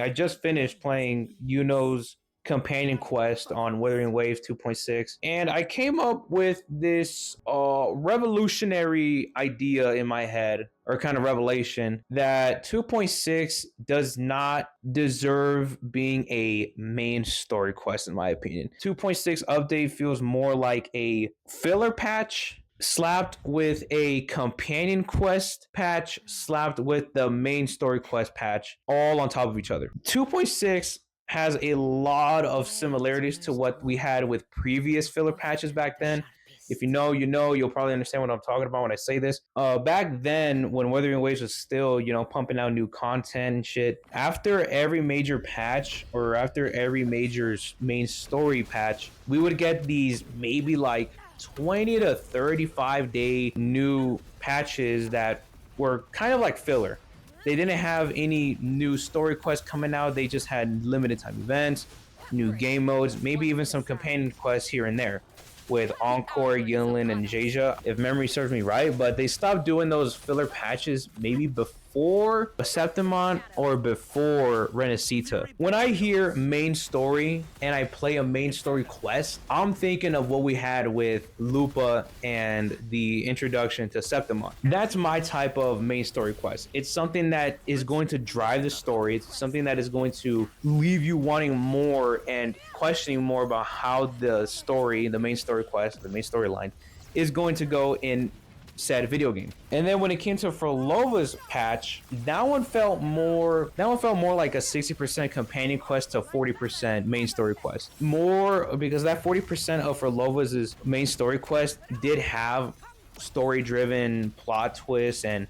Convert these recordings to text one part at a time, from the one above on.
I just finished playing Yuno's companion quest on Wuthering Waves 2.6, and I came up with this revolutionary idea in my head, or kind of revelation, that 2.6 does not deserve being a main story quest, in my opinion. 2.6 update feels more like a filler patch slapped with a companion quest patch slapped with the main story quest patch all on top of each other. 2.6 has a lot of similarities to what we had with previous filler patches back then. If you know, you know, you'll probably understand what I'm talking about when I say this. Back then, when Wuthering Waves was still, pumping out new content and shit, after every major patch or after every major main story patch, we would get these maybe like 20 to 35-day new patches that were kind of like filler. They didn't have any new story quests coming out. They just had limited time events, new game modes, maybe even some companion quests here and there with Encore, Yunlin, and Jeja, if memory serves me right. But they stopped doing those filler patches maybe before Septimon or before Renacita. When I hear main story and I play a main story quest, I'm thinking of what we had with Lupa and the introduction to Septimon. That's my type of main story quest. It's something that is going to drive the story. It's something that is going to leave you wanting more and questioning more about how the story, the main story quest, the main storyline is going to go in said video game. And then when it came to Frolova's patch, that one felt more like a 60% companion quest to 40% main story quest. More because that 40% of Frolova's main story quest did have story driven plot twists and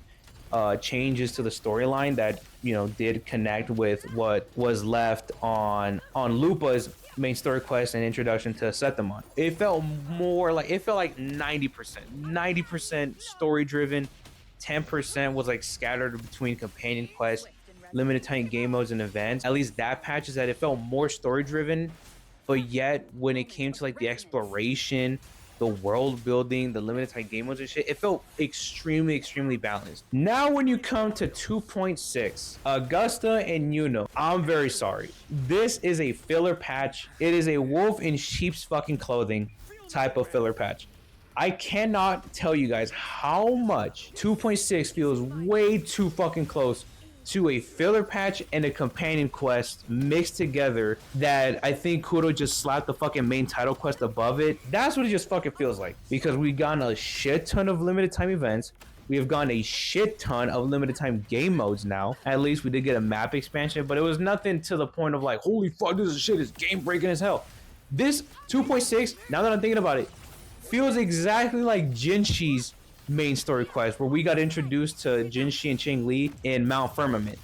changes to the storyline that did connect with what was left on Lupa's main story quest and introduction to Septimon. It felt like 90% story driven, 10% was like scattered between companion quests, limited time game modes, and events. At least that patch is that it felt more story driven, but yet when it came to like the exploration, the world building, the limited time game modes and shit, it felt extremely balanced. Now when you come to 2.6, Augusta and Yuno, I'm very sorry. This is a filler patch. It is a wolf in sheep's fucking clothing type of filler patch. I cannot tell you guys how much 2.6 feels way too fucking close to a filler patch and a companion quest mixed together that I think Kudo just slapped the fucking main title quest above it. That's what it just fucking feels like. Because we've gotten a shit ton of limited time events. We have gotten a shit ton of limited time game modes now. At least we did get a map expansion, but it was nothing to the point of like, holy fuck, this shit is game breaking as hell. This 2.6, now that I'm thinking about it, feels exactly like Jinshi's main story quest, where we got introduced to Jinshi and Ching Li in Mount Firmament.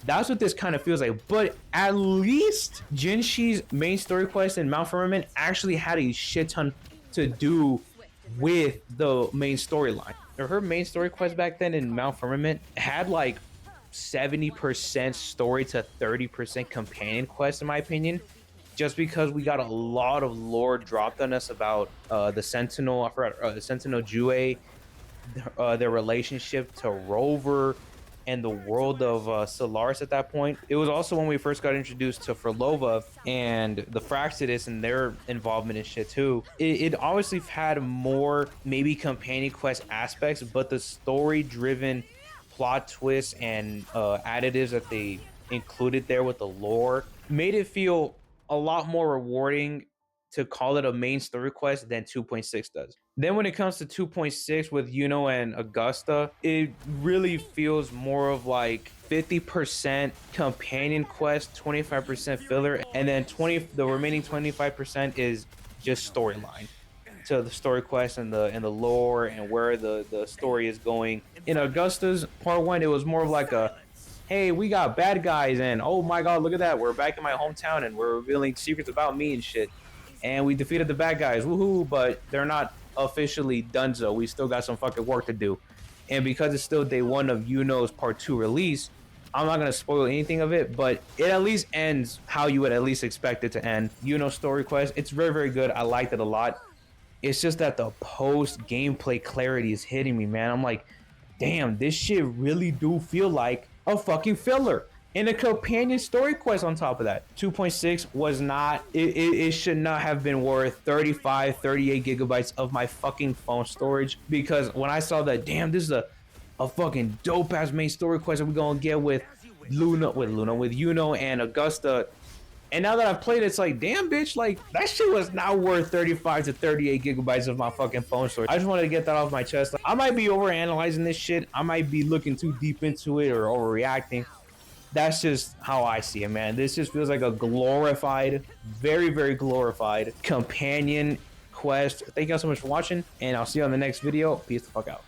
That's what this kind of feels like. But at least Jinshi's main story quest in Mount Firmament actually had a shit ton to do with the main storyline. Her main story quest back then in Mount Firmament had like 70% story to 30% companion quest, in my opinion. Just because we got a lot of lore dropped on us about the Sentinel, I forgot, the Sentinel Jue, their relationship to Rover and the world of Solaris at that point. It was also when we first got introduced to Frolova and the Fraxidus and their involvement in shit too. It obviously had more maybe companion quest aspects, but the story-driven plot twists and additives that they included there with the lore made it feel a lot more rewarding to call it a main story quest than 2.6 does. Then when it comes to 2.6 with Yuno and Augusta, it really feels more of like 50% companion quest, 25% filler, and then the remaining 25% is just storyline to the story quest and the lore and where the story is going. In Augusta's part 1, it was more of like a, hey, we got bad guys and oh my god, look at that, we're back in my hometown and we're revealing secrets about me and shit. And we defeated the bad guys, woohoo, but they're not officially donezo. We still got some fucking work to do. And because it's still day 1 of Yuno's part 2 release, I'm not going to spoil anything of it, but it at least ends how you would at least expect it to end. Yuno's story quest, it's very good. I liked it a lot. It's just that the post gameplay clarity is hitting me, man. I'm like, damn, this shit really do feel like a fucking filler. And a companion story quest on top of that. 2.6 was not, it should not have been worth 35, 38 gigabytes of my fucking phone storage. Because when I saw that, damn, this is a fucking dope ass main story quest that we're gonna get with Yuno and Augusta. And now that I've played it, it's like, damn, bitch, like, that shit was not worth 35 to 38 gigabytes of my fucking phone storage. I just wanted to get that off my chest. Like, I might be overanalyzing this shit. I might be looking too deep into it or overreacting. That's just how I see it, man. This just feels like a glorified, very, very glorified companion quest. Thank you guys so much for watching, and I'll see you on the next video. Peace the fuck out.